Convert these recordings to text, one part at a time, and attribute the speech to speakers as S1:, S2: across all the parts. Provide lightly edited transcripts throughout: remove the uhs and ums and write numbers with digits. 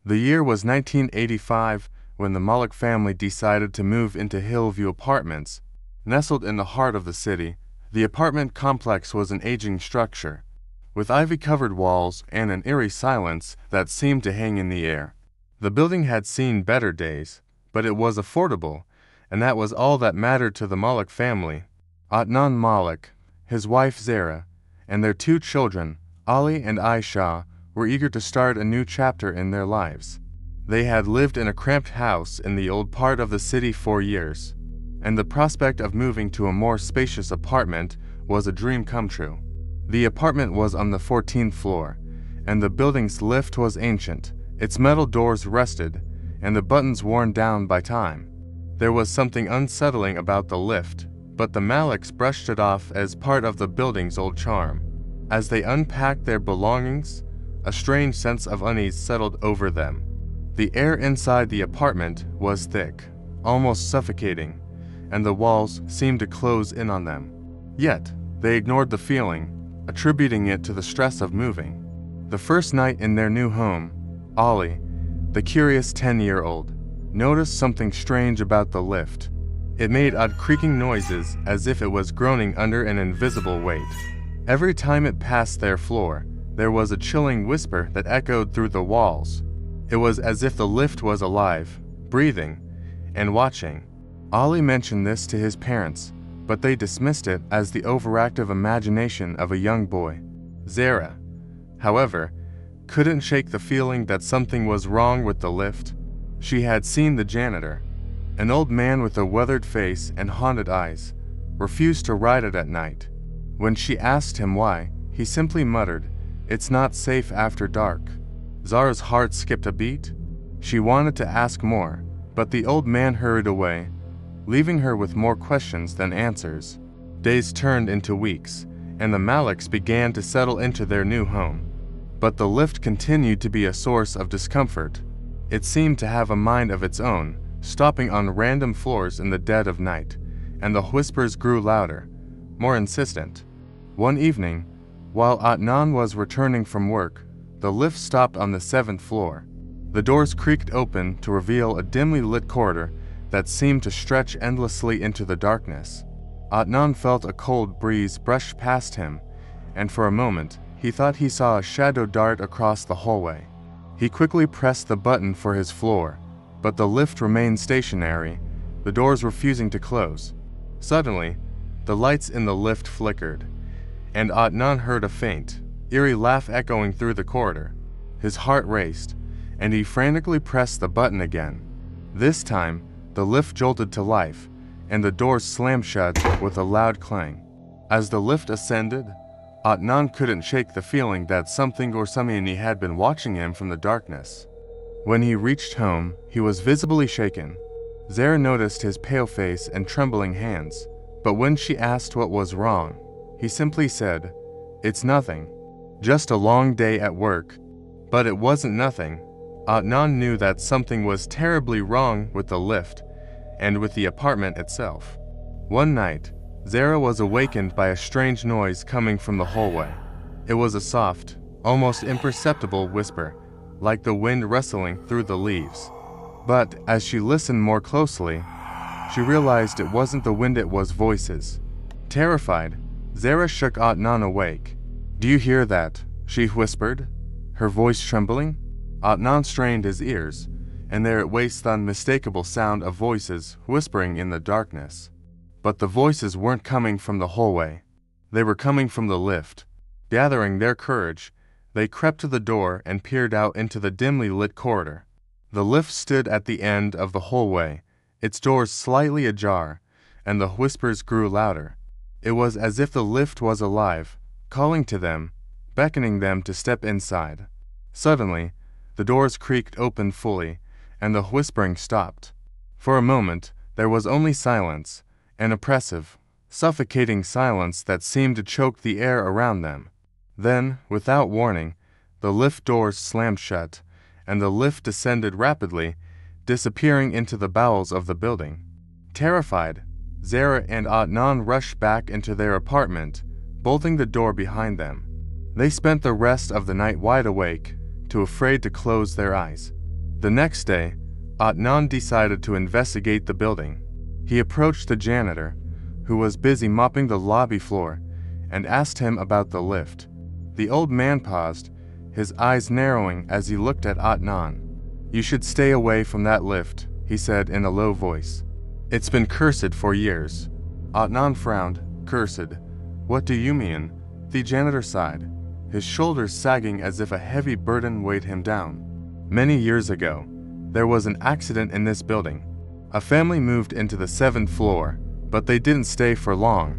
S1: The year was 1985 when the Malik family decided to move into Hillview Apartments. Nestled in the heart of the city, the apartment complex was an aging structure, with ivy-covered walls and an eerie silence that seemed to hang in the air. The building had seen better days, but it was affordable, and that was all that mattered to the Malik family. Adnan Malik, his wife Zara, and their two children, Ali and Aisha, were eager to start a new chapter in their lives. They had lived in a cramped house in the old part of the city for years, and the prospect of moving to a more spacious apartment was a dream come true. The apartment was on the 14th floor, and the building's lift was ancient, its metal doors rusted, and the buttons worn down by time. There was something unsettling about the lift, but the Maliks brushed it off as part of the building's old charm. As they unpacked their belongings, a strange sense of unease settled over them. The air inside the apartment was thick, almost suffocating, and the walls seemed to close in on them. Yet, they ignored the feeling, attributing it to the stress of moving. The first night in their new home, Ali, the curious 10-year-old, noticed something strange about the lift. It made odd creaking noises as if it was groaning under an invisible weight. Every time it passed their floor, there was a chilling whisper that echoed through the walls. It was as if the lift was alive, breathing, and watching. Ali mentioned this to his parents, but they dismissed it as the overactive imagination of a young boy. Zara, however, couldn't shake the feeling that something was wrong with the lift. She had seen the janitor, an old man with a weathered face and haunted eyes, refuse to ride it at night. When she asked him why, he simply muttered, "It's not safe after dark." Zara's heart skipped a beat. She wanted to ask more, but the old man hurried away, leaving her with more questions than answers. Days turned into weeks, and the Maliks began to settle into their new home. But the lift continued to be a source of discomfort. It seemed to have a mind of its own, stopping on random floors in the dead of night, and the whispers grew louder, more insistent. One evening, while Adnan was returning from work, the lift stopped on the 7th floor. The doors creaked open to reveal a dimly lit corridor that seemed to stretch endlessly into the darkness. Adnan felt a cold breeze brush past him, and for a moment, he thought he saw a shadow dart across the hallway. He quickly pressed the button for his floor, but the lift remained stationary, the doors refusing to close. Suddenly, the lights in the lift flickered, and Adnan heard a faint, eerie laugh echoing through the corridor. His heart raced, and he frantically pressed the button again. This time, the lift jolted to life, and the doors slammed shut with a loud clang. As the lift ascended, Adnan couldn't shake the feeling that something or someone had been watching him from the darkness. When he reached home, he was visibly shaken. Zara noticed his pale face and trembling hands, but when she asked what was wrong, he simply said, "It's nothing. Just a long day at work." But it wasn't nothing. Adnan knew that something was terribly wrong with the lift and with the apartment itself. One night, Zara was awakened by a strange noise coming from the hallway. It was a soft, almost imperceptible whisper, like the wind rustling through the leaves. But as she listened more closely, she realized it wasn't the wind, it was voices. Terrified, Zara shook Adnan awake. "Do you hear that?" she whispered, her voice trembling. Adnan strained his ears, and there it was the unmistakable sound of voices whispering in the darkness. But the voices weren't coming from the hallway. They were coming from the lift. Gathering their courage, they crept to the door and peered out into the dimly lit corridor. The lift stood at the end of the hallway, its doors slightly ajar, and the whispers grew louder. It was as if the lift was alive, calling to them, beckoning them to step inside. Suddenly, the doors creaked open fully, and the whispering stopped. For a moment, there was only silence, an oppressive, suffocating silence that seemed to choke the air around them. Then, without warning, the lift doors slammed shut, and the lift descended rapidly, disappearing into the bowels of the building. Terrified, Zara and Adnan rushed back into their apartment, bolting the door behind them. They spent the rest of the night wide awake, too afraid to close their eyes. The next day, Adnan decided to investigate the building. He approached the janitor, who was busy mopping the lobby floor, and asked him about the lift. The old man paused, his eyes narrowing as he looked at Adnan. "You should stay away from that lift," he said in a low voice. "It's been cursed for years." Adnan frowned. "Cursed? What do you mean?" The janitor sighed, his shoulders sagging as if a heavy burden weighed him down. "Many years ago, there was an accident in this building. A family moved into the 7th floor, but they didn't stay for long.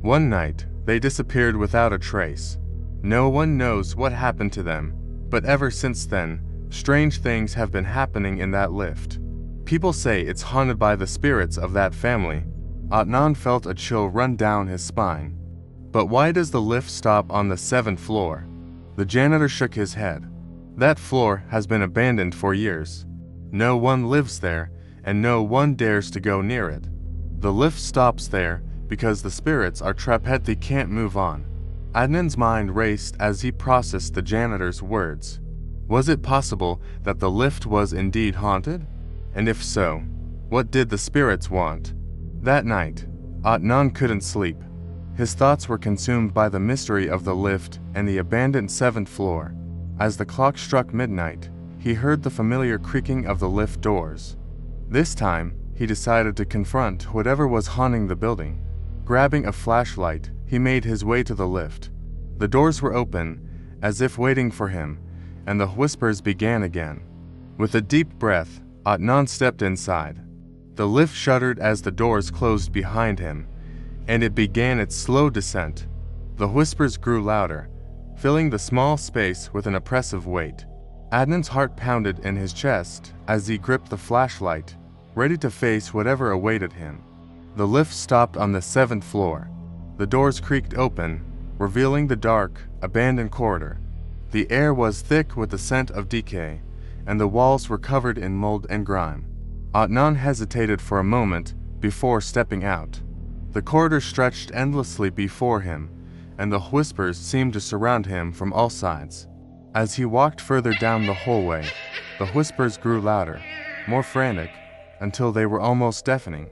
S1: One night, they disappeared without a trace. No one knows what happened to them, but ever since then, strange things have been happening in that lift. People say it's haunted by the spirits of that family." Adnan felt a chill run down his spine. "But why does the lift stop on the 7th floor?" The janitor shook his head. "That floor has been abandoned for years. No one lives there, and no one dares to go near it. The lift stops there because the spirits are trapped. They can't move on." Adnan's mind raced as he processed the janitor's words. Was it possible that the lift was indeed haunted? And if so, what did the spirits want? That night, Adnan couldn't sleep. His thoughts were consumed by the mystery of the lift and the abandoned 7th floor. As the clock struck midnight, he heard the familiar creaking of the lift doors. This time, he decided to confront whatever was haunting the building. Grabbing a flashlight, he made his way to the lift. The doors were open, as if waiting for him, and the whispers began again. With a deep breath, Adnan stepped inside. The lift shuddered as the doors closed behind him, and it began its slow descent. The whispers grew louder, filling the small space with an oppressive weight. Adnan's heart pounded in his chest as he gripped the flashlight, ready to face whatever awaited him. The lift stopped on the 7th floor. The doors creaked open, revealing the dark, abandoned corridor. The air was thick with the scent of decay, and the walls were covered in mold and grime. Adnan hesitated for a moment before stepping out. The corridor stretched endlessly before him, and the whispers seemed to surround him from all sides. As he walked further down the hallway, the whispers grew louder, more frantic, until they were almost deafening.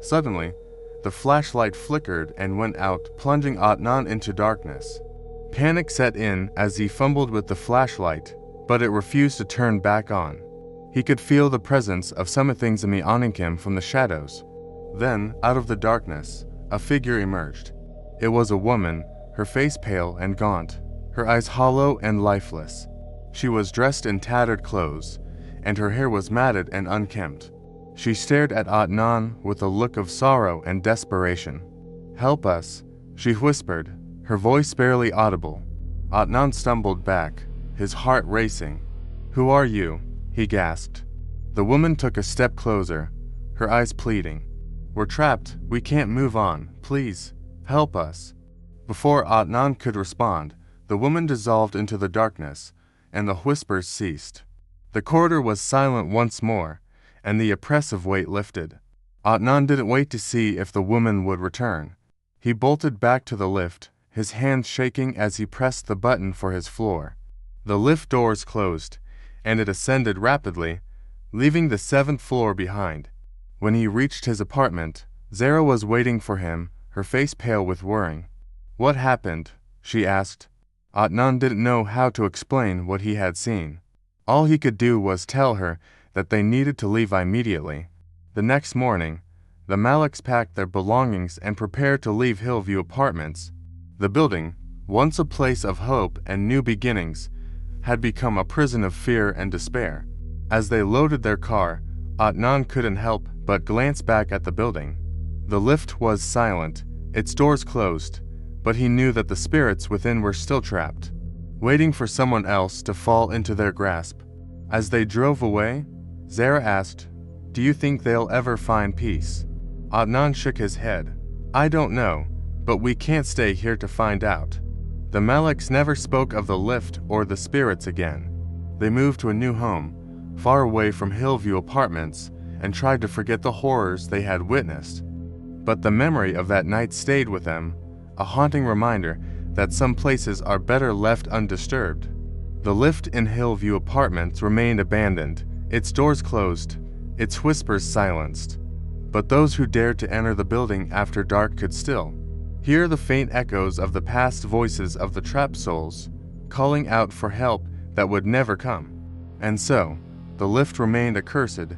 S1: Suddenly, the flashlight flickered and went out, plunging Adnan into darkness. Panic set in as he fumbled with the flashlight, but it refused to turn back on. He could feel the presence of something surrounding him from the shadows. Then, out of the darkness, a figure emerged. It was a woman, her face pale and gaunt, her eyes hollow and lifeless. She was dressed in tattered clothes, and her hair was matted and unkempt. She stared at Adnan with a look of sorrow and desperation. "Help us," she whispered, her voice barely audible. Adnan stumbled back, his heart racing. "Who are you?" he gasped. The woman took a step closer, her eyes pleading. "We're trapped. We can't move on. Please, help us." Before Adnan could respond, the woman dissolved into the darkness, and the whispers ceased. The corridor was silent once more, and the oppressive weight lifted. Adnan didn't wait to see if the woman would return. He bolted back to the lift, his hands shaking as he pressed the button for his floor. The lift doors closed, and it ascended rapidly, leaving the 7th floor behind. When he reached his apartment, Zara was waiting for him, her face pale with worrying. "What happened?" she asked. Adnan didn't know how to explain what he had seen. All he could do was tell her that they needed to leave immediately. The next morning, the Maliks packed their belongings and prepared to leave Hillview Apartments. The building, once a place of hope and new beginnings, had become a prison of fear and despair. As they loaded their car, Adnan couldn't help but glance back at the building. The lift was silent, its doors closed, but he knew that the spirits within were still trapped, waiting for someone else to fall into their grasp. As they drove away, Zara asked, "Do you think they'll ever find peace?" Adnan shook his head. "I don't know, but we can't stay here to find out." The Maliks never spoke of the lift or the spirits again. They moved to a new home, far away from Hillview Apartments, and tried to forget the horrors they had witnessed. But the memory of that night stayed with them, a haunting reminder that some places are better left undisturbed. The lift in Hillview Apartments remained abandoned, its doors closed, its whispers silenced. But those who dared to enter the building after dark could still hear the faint echoes of the past voices of the trapped souls, calling out for help that would never come. And so, the lift remained a cursed,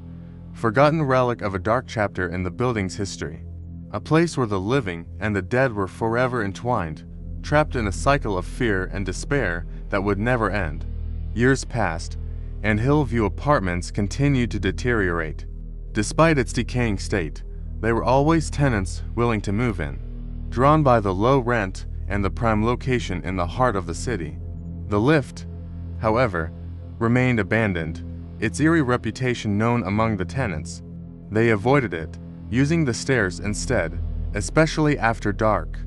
S1: forgotten relic of a dark chapter in the building's history. A place where the living and the dead were forever entwined, trapped in a cycle of fear and despair that would never end. Years passed, and Hillview Apartments continued to deteriorate. Despite its decaying state, there were always tenants willing to move in, drawn by the low rent and the prime location in the heart of the city. The lift, however, remained abandoned, its eerie reputation known among the tenants. They avoided it, using the stairs instead, especially after dark.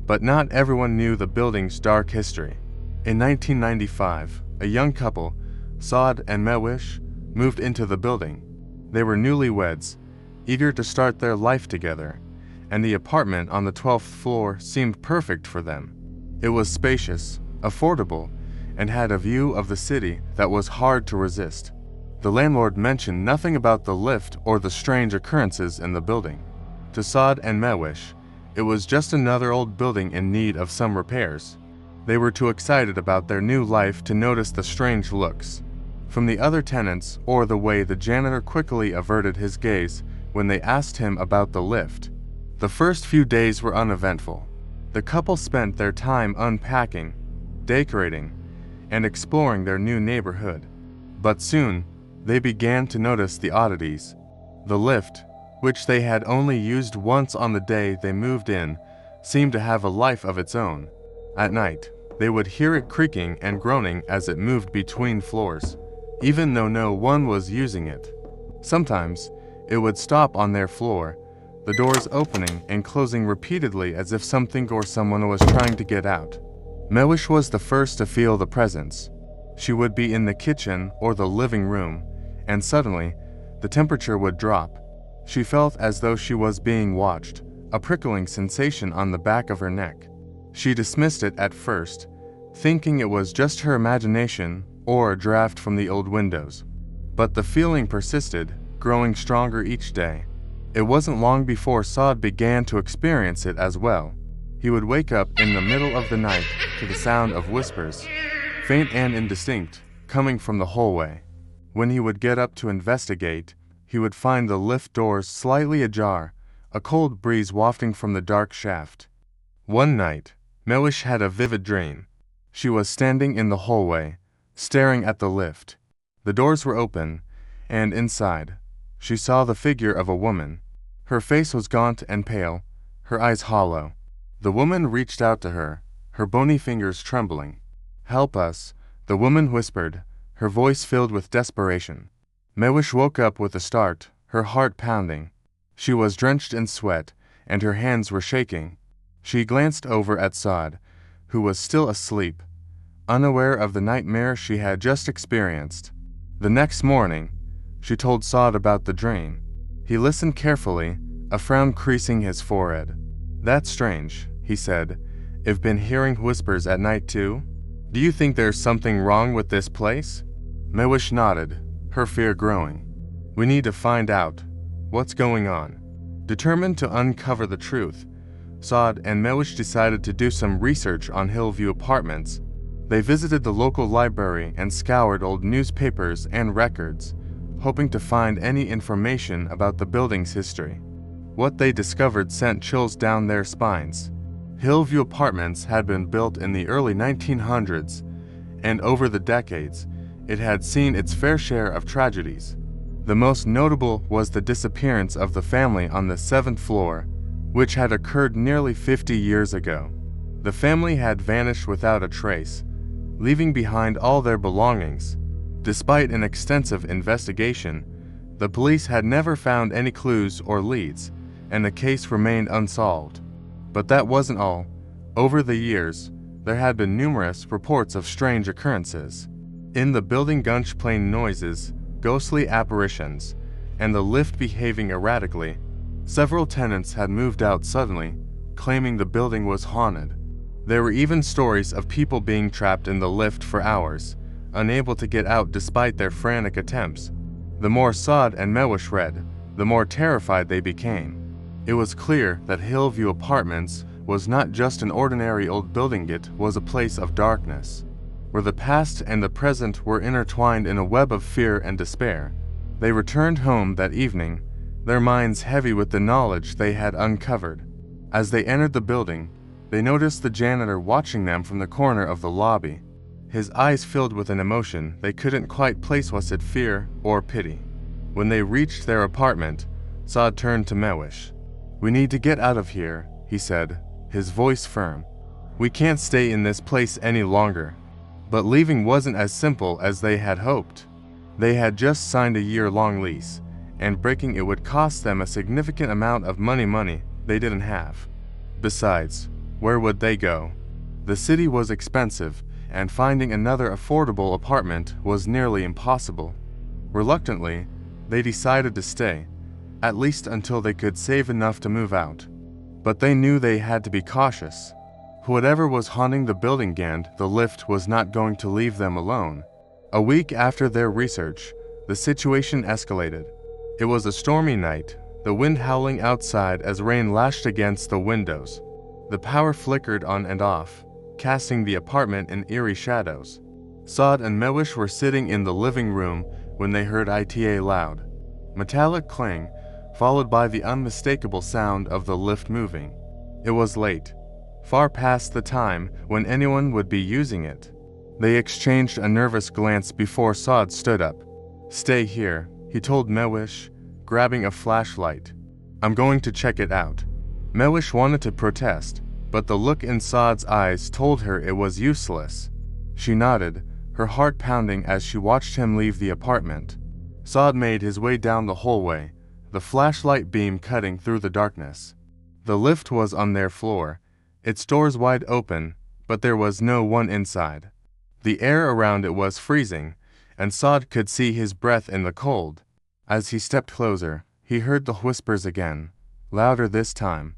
S1: But not everyone knew the building's dark history. In 1995, a young couple, Saad and Mewish, moved into the building. They were newlyweds, eager to start their life together, and the apartment on the 12th floor seemed perfect for them. It was spacious, affordable, and had a view of the city that was hard to resist. The landlord mentioned nothing about the lift or the strange occurrences in the building. To Saad and Mewish, it was just another old building in need of some repairs. They were too excited about their new life to notice the strange looks from the other tenants or the way the janitor quickly averted his gaze when they asked him about the lift. The first few days were uneventful. The couple spent their time unpacking, decorating, and exploring their new neighborhood. But soon, they began to notice the oddities. The lift, which they had only used once on the day they moved in, seemed to have a life of its own. At night, they would hear it creaking and groaning as it moved between floors, even though no one was using it. Sometimes, it would stop on their floor, the doors opening and closing repeatedly as if something or someone was trying to get out. Mewish was the first to feel the presence. She would be in the kitchen or the living room, and suddenly, the temperature would drop. She felt as though she was being watched, a prickling sensation on the back of her neck. She dismissed it at first, thinking it was just her imagination or a draft from the old windows. But the feeling persisted, growing stronger each day. It wasn't long before Saad began to experience it as well. He would wake up in the middle of the night to the sound of whispers, faint and indistinct, coming from the hallway. When he would get up to investigate, he would find the lift doors slightly ajar, a cold breeze wafting from the dark shaft. One night, Mewish had a vivid dream. She was standing in the hallway, staring at the lift. The doors were open, and inside, she saw the figure of a woman. Her face was gaunt and pale, her eyes hollow. The woman reached out to her, her bony fingers trembling. "Help us," the woman whispered, her voice filled with desperation. Mewish woke up with a start, her heart pounding. She was drenched in sweat, and her hands were shaking. She glanced over at Saad, who was still asleep, unaware of the nightmare she had just experienced. The next morning, she told Saad about the dream. He listened carefully, a frown creasing his forehead. "That's strange," he said. "I've been hearing whispers at night too. Do you think there's something wrong with this place?" Mewish nodded, her fear growing. "We need to find out what's going on." Determined to uncover the truth, Saad and Mewish decided to do some research on Hillview Apartments. They visited the local library and scoured old newspapers and records, hoping to find any information about the building's history. What they discovered sent chills down their spines. Hillview Apartments had been built in the early 1900s, and over the decades, it had seen its fair share of tragedies. The most notable was the disappearance of the family on the 7th floor, which had occurred nearly 50 years ago. The family had vanished without a trace, leaving behind all their belongings. Despite an extensive investigation, the police had never found any clues or leads, and the case remained unsolved. But that wasn't all. Over the years, there had been numerous reports of strange occurrences. In the building, gunge playing noises, ghostly apparitions, and the lift behaving erratically. Several tenants had moved out suddenly, claiming the building was haunted. There were even stories of people being trapped in the lift for hours, unable to get out despite their frantic attempts. The more Saad and Mewish read, the more terrified they became. It was clear that Hillview Apartments was not just an ordinary old building, it was a place of darkness, where the past and the present were intertwined in a web of fear and despair. They returned home that evening, their minds heavy with the knowledge they had uncovered. As they entered the building, they noticed the janitor watching them from the corner of the lobby. His eyes filled with an emotion they couldn't quite place. Was it fear or pity? When they reached their apartment, Saad turned to Mewish. "We need to get out of here," he said, his voice firm. "We can't stay in this place any longer." But leaving wasn't as simple as they had hoped. They had just signed a year-long lease, and breaking it would cost them a significant amount of money they didn't have. Besides, where would they go? The city was expensive, and finding another affordable apartment was nearly impossible. Reluctantly, they decided to stay, at least until they could save enough to move out. But they knew they had to be cautious. Whatever was haunting the building, and the lift was not going to leave them alone. A week after their research, the situation escalated. It was a stormy night, the wind howling outside as rain lashed against the windows. The power flickered on and off, casting the apartment in eerie shadows. Saad and Mewish were sitting in the living room when they heard a loud, metallic clang, followed by the unmistakable sound of the lift moving. It was late, far past the time when anyone would be using it. They exchanged a nervous glance before Saad stood up. "Stay here," he told Mewish, grabbing a flashlight. "I'm going to check it out." Mewish wanted to protest, but the look in Saad's eyes told her it was useless. She nodded, her heart pounding as she watched him leave the apartment. Saad made his way down the hallway, the flashlight beam cutting through the darkness. The lift was on their floor, its doors wide open, but there was no one inside. The air around it was freezing, and Saad could see his breath in the cold. As he stepped closer, he heard the whispers again, louder this time.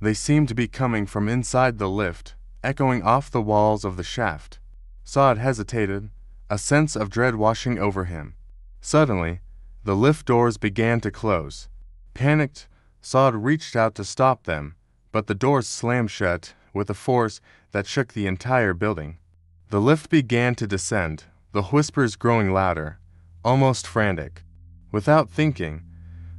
S1: They seemed to be coming from inside the lift, echoing off the walls of the shaft. Saad hesitated, a sense of dread washing over him. Suddenly, the lift doors began to close. Panicked, Saad reached out to stop them, but the doors slammed shut with a force that shook the entire building. The lift began to descend, the whispers growing louder, almost frantic. Without thinking,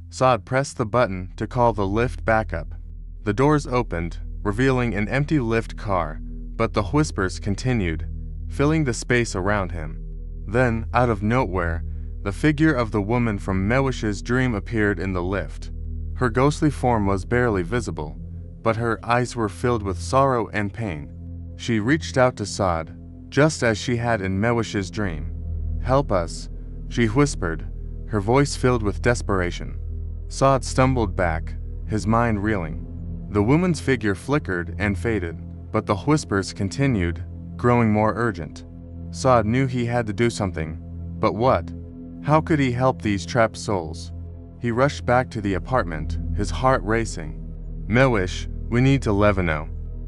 S1: Saad pressed the button to call the lift back up. The doors opened, revealing an empty lift car, but the whispers continued, filling the space around him. Then, out of nowhere, the figure of the woman from Mewish's dream appeared in the lift. Her ghostly form was barely visible, but her eyes were filled with sorrow and pain. She reached out to Saad, just as she had in Mewish's dream. "Help us," she whispered, her voice filled with desperation. Saad stumbled back, his mind reeling. The woman's figure flickered and faded, but the whispers continued, growing more urgent. Saad knew he had to do something, but what? How could he help these trapped souls? He rushed back to the apartment, his heart racing. "Mewish, we need to Levino,"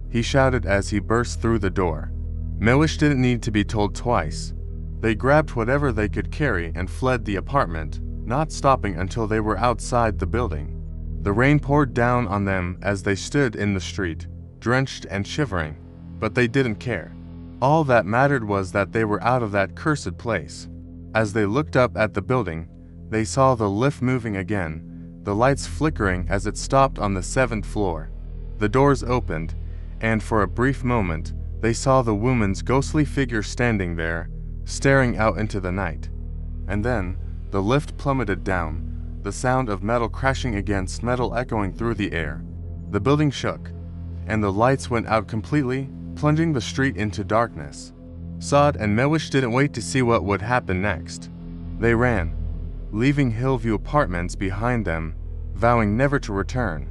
S1: he shouted as he burst through the door. Mewish didn't need to be told twice. They grabbed whatever they could carry and fled the apartment, not stopping until they were outside the building. The rain poured down on them as they stood in the street, drenched and shivering, but they didn't care. All that mattered was that they were out of that cursed place. As they looked up at the building, they saw the lift moving again, the lights flickering as it stopped on the 7th floor. The doors opened, and for a brief moment, they saw the woman's ghostly figure standing there, staring out into the night. And then, the lift plummeted down, the sound of metal crashing against metal echoing through the air. The building shook, and the lights went out completely, plunging the street into darkness. Saad and Mewish didn't wait to see what would happen next. They ran, leaving Hillview Apartments behind them, vowing never to return.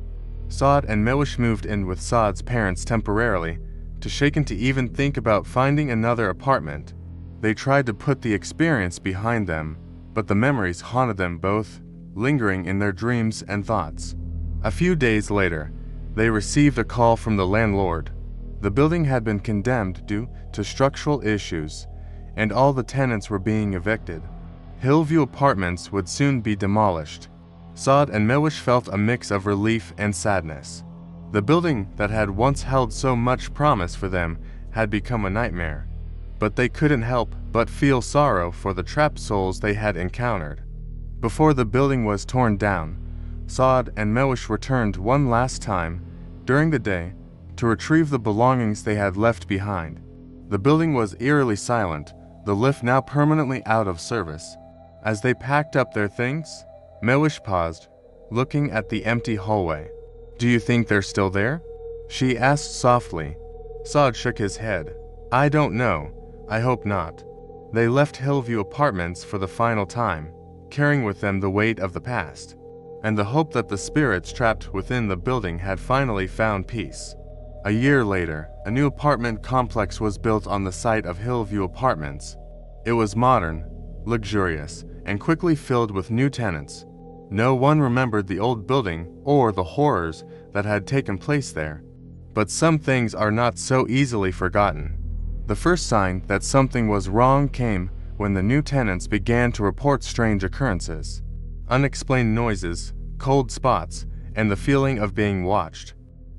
S1: Saad and Mewish moved in with Saad's parents temporarily, too shaken to even think about finding another apartment. They tried to put the experience behind them, but the memories haunted them both, lingering in their dreams and thoughts. A few days later, they received a call from the landlord. The building had been condemned due to structural issues, and all the tenants were being evicted. Hillview Apartments would soon be demolished. Saad and Mewish felt a mix of relief and sadness. The building that had once held so much promise for them had become a nightmare, but they couldn't help but feel sorrow for the trapped souls they had encountered. Before the building was torn down, Saad and Mewish returned one last time during the day to retrieve the belongings they had left behind. The building was eerily silent, the lift now permanently out of service. As they packed up their things, Mewish paused, looking at the empty hallway. "Do you think they're still there?" she asked softly. Saad shook his head. "I don't know. I hope not." They left Hillview Apartments for the final time, carrying with them the weight of the past, and the hope that the spirits trapped within the building had finally found peace. A year later, a new apartment complex was built on the site of Hillview Apartments. It was modern, luxurious, and quickly filled with new tenants. No one remembered the old building or the horrors that had taken place there. But some things are not so easily forgotten. The first sign that something was wrong came when the new tenants began to report strange occurrences. Unexplained noises, cold spots, and the feeling of being watched.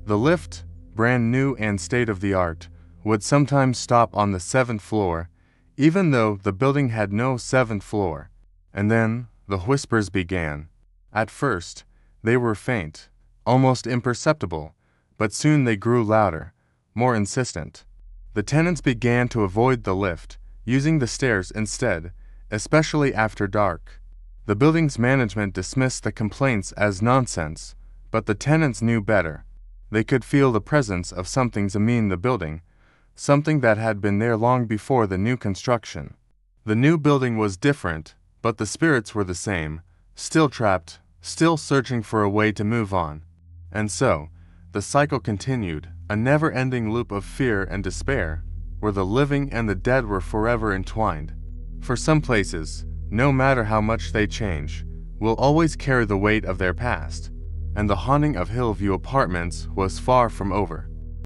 S1: The lift, brand new and state-of-the-art, would sometimes stop on the 7th floor, even though the building had no 7th floor. And then the whispers began. At first, they were faint, almost imperceptible, but soon they grew louder, more insistent. The tenants began to avoid the lift, using the stairs instead, especially after dark. The building's management dismissed the complaints as nonsense, but the tenants knew better. They could feel the presence of something in the building, something that had been there long before the new construction. The new building was different, but the spirits were the same, still trapped, still searching for a way to move on. And so, the cycle continued, a never-ending loop of fear and despair, where the living and the dead were forever entwined. For some places, no matter how much they change, will always carry the weight of their past, and the haunting of Hillview Apartments was far from over.